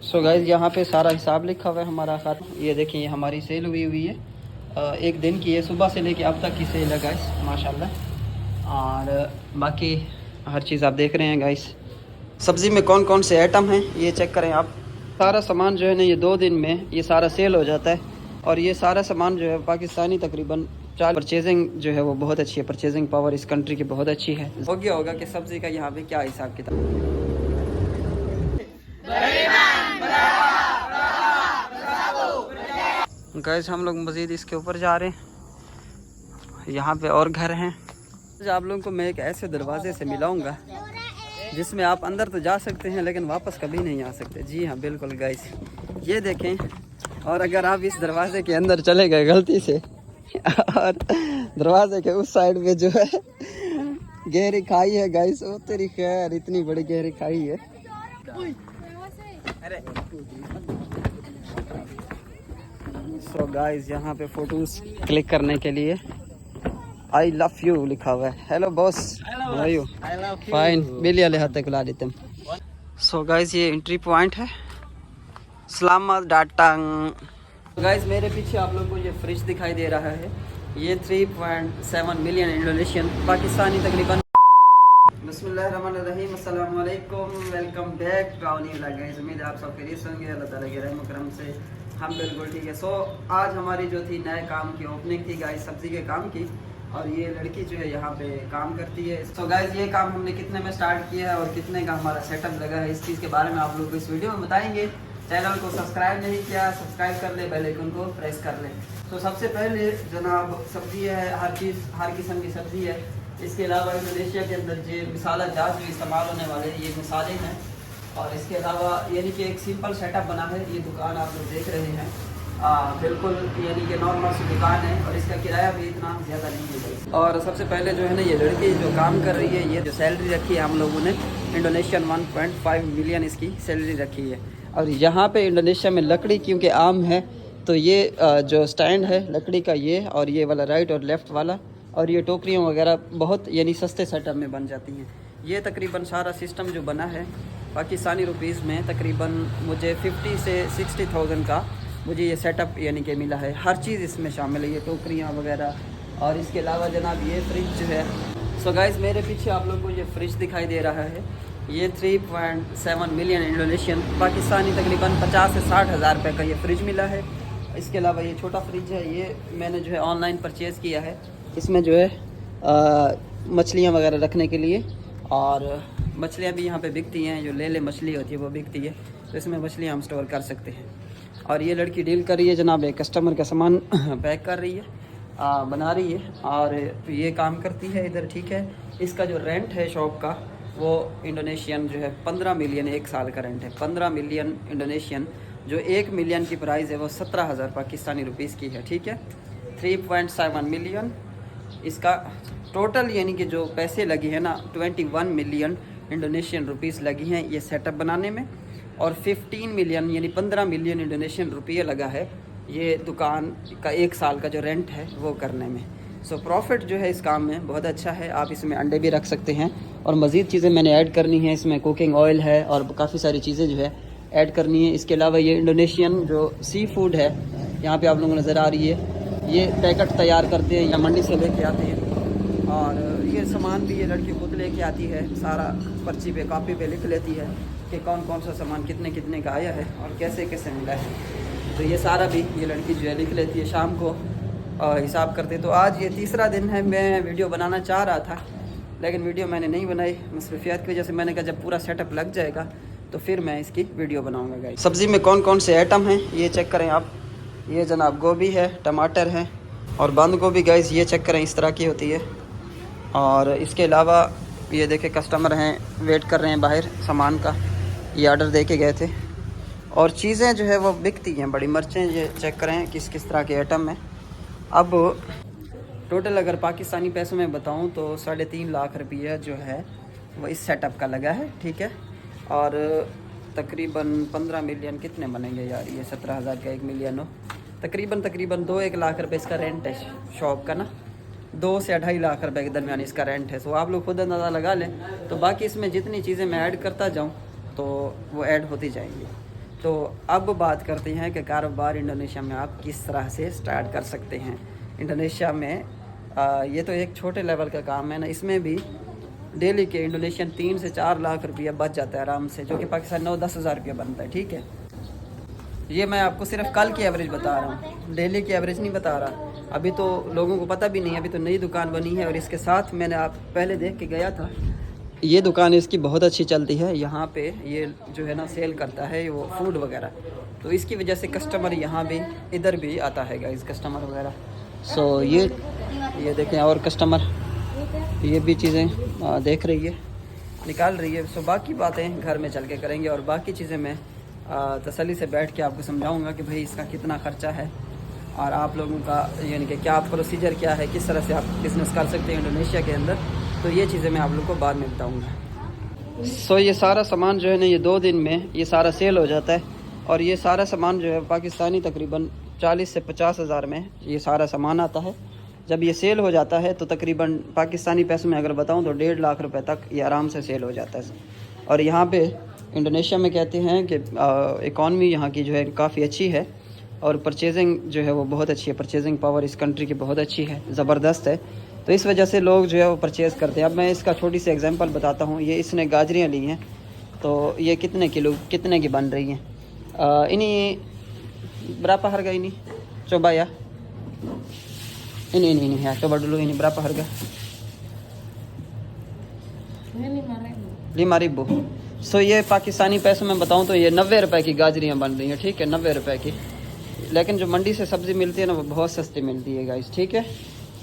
So guys यहाँ पे सारा हिसाब लिखा हुआ है हमारा खाता। ये देखिए ये हमारी सेल हुई है एक दिन की है, सुबह से लेके अब तक की सेल है गाइस माशाल्लाह। और बाकी हर चीज़ आप देख रहे हैं गाइस। सब्ज़ी में कौन कौन से आइटम हैं ये चेक करें आप। सारा सामान जो है ना ये 2 दिन में ये सारा सेल हो जाता है। और ये सारा सामान जो है पाकिस्तानी तकरीबन परचेजिंग जो है वो बहुत अच्छी है। परचेजिंग पावर इस कंट्री की बहुत अच्छी है। हो गया होगा कि सब्ज़ी का यहाँ पे क्या हिसाब किताब। गैस हम लोग मज़ीद इसके ऊपर जा रहे हैं। यहाँ पे और घर हैं। आप लोगों को मैं एक ऐसे दरवाजे से मिलाऊंगा जिसमें आप अंदर तो जा सकते हैं लेकिन वापस कभी नहीं आ सकते। जी हाँ बिल्कुल गाइस, ये देखें। और अगर आप इस दरवाजे के अंदर चले गए गलती से और दरवाजे के उस साइड में जो है गहरी खाई है गाइस, वो तेरी खैर इतनी बड़ी गहरी खाई है। सो गाइस यहाँ पे फोटोज क्लिक करने के लिए आई लव यू लिखा हुआ है। Hello boss, how are you? Fine, बिल्ली वाले हाथ खुला देते हैं। सो गाइस ये एंट्री पॉइंट है सलामत डाटंग। गाइस मेरे पीछे आप लोगों को ये फ्रिज दिखाई दे रहा है। ये 3.7 मिलियन इंडोनेशियन पाकिस्तानी तकरीबन। बिस्मिल्लाहिर्रहमानिर्रहीम, अस्सलाम वालेकुम, welcome back to our new vlog guys. उम्मीद है आप सब खैरियत से होंगे, अल्लाह ताला के रहम करम से हम बिल्कुल ठीक है। सो आज हमारी जो थी नए काम की ओपनिंग थी गाइस, सब्जी के काम की। और ये लड़की जो है यहाँ पे काम करती है। सो गाइस ये काम हमने कितने में स्टार्ट किया है और कितने का हमारा सेटअप लगा है, इस चीज़ के बारे में आप लोग को इस वीडियो में बताएंगे। चैनल को सब्सक्राइब नहीं किया, सब्सक्राइब कर ले, बेल आइकन को प्रेस कर ले। तो सबसे पहले जनाब सब्जी है, हर चीज़ हर किस्म की सब्जी है। इसके अलावा इंडोनेशिया के अंदर जो मिसाला जात में इस्तेमाल होने वाले ये मिसाले हैं। और इसके अलावा यानी कि एक सिंपल सेटअप बना है। ये दुकान आप लोग देख रहे हैं बिल्कुल यानी कि नॉर्मल सी दुकान है और इसका किराया भी इतना ज़्यादा नहीं है। और सबसे पहले जो है ना ये लड़की जो काम कर रही है, ये जो सैलरी रखी है हम लोगों ने इंडोनेशियन 1.5 मिलियन इसकी सैलरी रखी है। और यहाँ पे इंडोनेशिया में लकड़ी क्योंकि आम है तो ये जो स्टैंड है लकड़ी का ये और ये वाला राइट और लेफ़्ट वाला और ये टोकरियाँ वगैरह बहुत यानी सस्ते सेटअप में बन जाती हैं। ये तकरीबन सारा सिस्टम जो बना है पाकिस्तानी रुपीज़ में तकरीबन मुझे 50 से 60,000 का मुझे ये सेटअप यानी कि मिला है। हर चीज़ इसमें शामिल है, ये टोकरियाँ वगैरह। और इसके अलावा जनाब ये फ्रिज जो है। सो गाइस मेरे पीछे आप लोगों को ये फ्रिज दिखाई दे रहा है। ये 3.7 मिलियन इंडोनेशियन पाकिस्तानी तकरीबन 50 से 60 हज़ार रुपये का ये फ्रिज मिला है। इसके अलावा ये छोटा फ्रिज है, ये मैंने जो है ऑनलाइन परचेज़ किया है। इसमें जो है मछलियाँ वगैरह रखने के लिए, और मछलियाँ भी यहाँ पे बिकती हैं, जो ले मछली होती है वो बिकती है, तो इसमें मछलियाँ हम स्टोर कर सकते हैं। और ये लड़की डील कर रही है जनाब, एक कस्टमर का सामान पैक कर रही है, बना रही है और ये काम करती है इधर, ठीक है। इसका जो रेंट है शॉप का वो इंडोनेशियन जो है 15 मिलियन एक साल का रेंट है। 15 मिलियन इंडोनेशियन, जो 1 मिलियन की प्राइस है वो 17,000 पाकिस्तानी रुपीज़ की है, ठीक है। 3.7 मिलियन इसका टोटल यानी कि जो पैसे लगे हैं ना 21 मिलियन इंडोनेशियन रुपीज़ लगी हैं ये सेटअप बनाने में। और 15 मिलियन यानी 15 मिलियन इंडोनेशियन रुपये लगा है ये दुकान का 1 साल का जो रेंट है वो करने में। सो प्रॉफिट जो है इस काम में बहुत अच्छा है। आप इसमें अंडे भी रख सकते हैं और मज़ीद चीज़ें मैंने ऐड करनी है। इसमें कुकिंग ऑयल है और काफ़ी सारी चीज़ें जो है ऐड करनी है। इसके अलावा ये इंडोनेशियन जो सी फूड है यहाँ पे आप लोगों को नज़र आ रही है, ये पैकेट तैयार करते हैं या मंडी से लेके आते हैं। और ये सामान भी ये लड़की खुद लेके आती है, सारा पर्ची पे कापी पे लिख लेती है कि कौन कौन सा सामान कितने कितने का आया है और कैसे कैसे मिला है। तो ये सारा भी ये लड़की जो है लिख लेती है, शाम को हिसाब करते। तो आज ये तीसरा दिन है। मैं वीडियो बनाना चाह रहा था लेकिन वीडियो मैंने नहीं बनाई मसरूफियात की वजह से। मैंने कहा जब पूरा सेटअप लग जाएगा तो फिर मैं इसकी वीडियो बनाऊँगा गाइस। सब्ज़ी में कौन कौन से आइटम हैं ये चेक करें आप। ये जनाब गोभी है, टमाटर है और बंद गोभी गाइस ये चेक करें इस तरह की होती है। और इसके अलावा ये देखे कस्टमर हैं, वेट कर रहे हैं बाहर सामान का, ये ऑर्डर दे के गए थे। और चीज़ें जो है वो बिकती हैं, बड़ी मिर्चें ये चेक करें किस किस तरह के आइटम हैं। अब टोटल अगर पाकिस्तानी पैसों में बताऊं तो 3.5 लाख रुपया जो है वो इस सेटअप का लगा है, ठीक है। और तकरीबन 15 मिलियन कितने बनेंगे यार, ये 17,000 का 1 मिलियन हो, तकरीबन 2-1 लाख रुपये इसका रेंट है शॉप का ना। 2 से 2.5 लाख रुपए के दरमियान इसका रेंट है। सो आप लोग खुद अंदाज़ा लगा लें। तो बाकी इसमें जितनी चीज़ें मैं ऐड करता जाऊं तो वो ऐड होती जाएंगी। तो अब बात करते हैं कि कारोबार इंडोनेशिया में आप किस तरह से स्टार्ट कर सकते हैं। इंडोनेशिया में ये तो एक छोटे लेवल का काम है ना, इसमें भी डेली के इंडोनेशियन 3 से 4 लाख रुपया बच जाता है आराम से, जो कि पाकिस्तान 9-10 हज़ार रुपया बनता है। ठीक है, ये मैं आपको सिर्फ कल की एवरेज बता रहा हूँ, डेली की एवरेज नहीं बता रहा। अभी तो लोगों को पता भी नहीं है, अभी तो नई दुकान बनी है। और इसके साथ मैंने आप पहले देख के गया था, ये दुकान इसकी बहुत अच्छी चलती है। यहाँ पे ये जो है ना सेल करता है वो फूड वगैरह, तो इसकी वजह से कस्टमर यहाँ भी इधर भी आता है गाइस, कस्टमर वगैरह। सो ये देखें, और कस्टमर ये भी चीज़ें देख रही है, निकाल रही है। सो बाकी बातें घर में चल के करेंगे, और बाकी चीज़ें मैं तसल्ली से बैठ के आपको समझाऊंगा कि भाई इसका कितना ख़र्चा है, और आप लोगों का यानी कि क्या प्रोसीजर क्या है, किस तरह से आप बिज़नेस कर सकते हैं इंडोनेशिया के अंदर। तो ये चीज़ें मैं आप लोगों को बाद में बताऊँगा। सो ये सारा सामान जो है ना, ये 2 दिन में ये सारा सेल हो जाता है। और ये सारा सामान जो है पाकिस्तानी तकरीबन 40 से 50 हज़ार में ये सारा सामान आता है। जब ये सेल हो जाता है तो तकरीबन पाकिस्तानी पैसों में अगर बताऊं तो 1.5 लाख रुपए तक ये आराम से सेल हो जाता है। और यहाँ पे इंडोनेशिया में कहते हैं कि इकॉनमी यहाँ की जो है काफ़ी अच्छी है, और परचेजिंग जो है वो बहुत अच्छी है। परचेजिंग पावर इस कंट्री की बहुत अच्छी है, ज़बरदस्त है। तो इस वजह से लोग जो है वो परचेज़ करते हैं। अब मैं इसका छोटी सी एग्जांपल बताता हूँ। ये इसने गाजरियाँ ली हैं, तो ये कितने की बन रही हैं। इन्हीं berapa harga ini coba ya, ini ya, coba dulu ini berapa harga? Ini 5.000। सो ये पाकिस्तानी पैसों में बताऊं तो ये 90 रुपए की गाजरियाँ बन रही हैं। ठीक है, 90 रुपए की। लेकिन जो मंडी से सब्ज़ी मिलती है ना वो बहुत सस्ती मिलती है गाइस। ठीक है,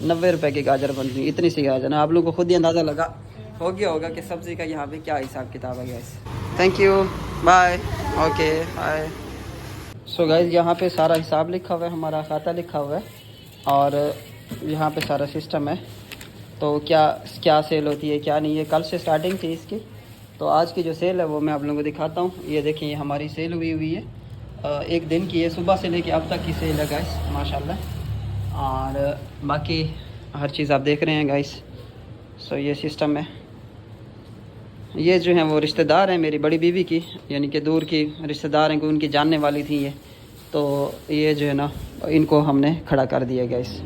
90 रुपए की गाजर बन रही है, इतनी सी गाजर ना। आप लोगों को खुद ही अंदाज़ा लगा हो गया होगा कि सब्ज़ी का यहाँ पे क्या हिसाब किताब है guys. Thank you, bye, okay, bye. So guys यहाँ पे सारा हिसाब लिखा हुआ है, हमारा खाता लिखा हुआ है, और यहाँ पे सारा सिस्टम है। तो क्या सेल होती है क्या नहीं है, कल से स्टार्टिंग थी इसकी। तो आज की जो सेल है वो मैं आप लोगों को दिखाता हूँ। ये देखिए, ये हमारी सेल हुई है, एक दिन की है, सुबह से लेके अब तक की सेल है गाइस, माशाल्लाह। और बाकी हर चीज़ आप देख रहे हैं गाइस। सो ये सिस्टम है। ये जो हैं वो रिश्तेदार हैं मेरी बड़ी बीवी की, यानी कि दूर की रिश्तेदार हैं, उनकी जानने वाली थी ये। तो ये जो है ना, इनको हमने खड़ा कर दिया गाइस।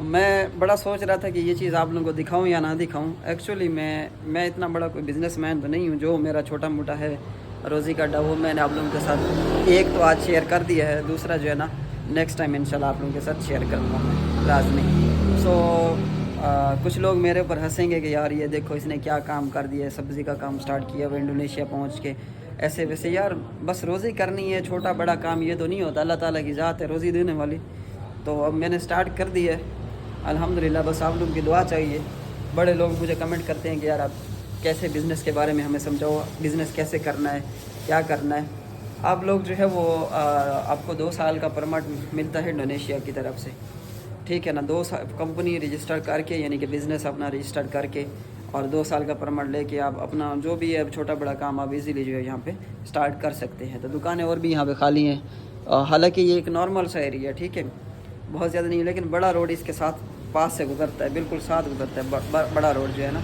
मैं बड़ा सोच रहा था कि ये चीज़ आप लोगों को दिखाऊं या ना दिखाऊं। एक्चुअली मैं इतना बड़ा कोई बिज़नेसमैन तो नहीं हूं। जो मेरा छोटा मोटा है रोज़ी का अड्डा, वो मैंने आप लोगों के साथ एक तो आज शेयर कर दिया है, दूसरा जो है ना नेक्स्ट टाइम इंशाल्लाह आप लोगों के साथ शेयर करूँगा मैं लाजमी। सो कुछ लोग मेरे ऊपर हंसेंगे कि यार ये देखो इसने क्या काम कर दिया है, सब्ज़ी का काम स्टार्ट किया वो इंडोनेशिया पहुँच के ऐसे वैसे। यार बस रोज़ी करनी है, छोटा बड़ा काम ये तो नहीं होता, अल्लाह ताला की ज़ात है रोज़ी देने वाली। तो अब मैंने स्टार्ट कर दी है अल्हम्दुलिल्लाह। बस आप लोगों की दुआ चाहिए। बड़े लोग मुझे कमेंट करते हैं कि यार आप कैसे बिज़नेस के बारे में हमें समझाओ, बिज़नेस कैसे करना है, क्या करना है। आप लोग जो है वो आपको 2 साल का परमिट मिलता है इंडोनेशिया की तरफ से। ठीक है ना, 2 साल कंपनी रजिस्टर करके, यानी कि बिज़नेस अपना रजिस्टर करके, और 2 साल का परमिट लेके आप अपना जो भी है छोटा बड़ा काम आप इजीली जो है यहाँ पे स्टार्ट कर सकते हैं। तो दुकानें और भी यहाँ पे खाली हैं। हालांकि ये एक नॉर्मल सा एरिया, ठीक है, बहुत ज़्यादा नहीं, लेकिन बड़ा रोड इसके साथ पास से गुजरता है, बिल्कुल साथ गुजरता है बड़ा रोड जो है ना।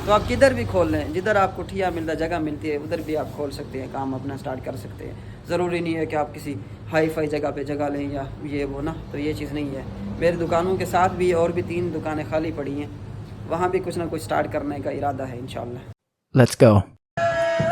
तो आप किधर भी खोल लें, जिधर आपको ठिया मिलता है, जगह मिलती है, उधर भी आप खोल सकते हैं, काम अपना स्टार्ट कर सकते हैं। ज़रूरी नहीं है कि आप किसी हाई फाई जगह पे जगह लें या ये वो ना, तो ये चीज़ नहीं है। मेरी दुकानों के साथ भी और भी 3 दुकानें खाली पड़ी हैं, वहाँ भी कुछ ना कुछ स्टार्ट करने का इरादा है इंशाल्लाह। Let's go. हाँ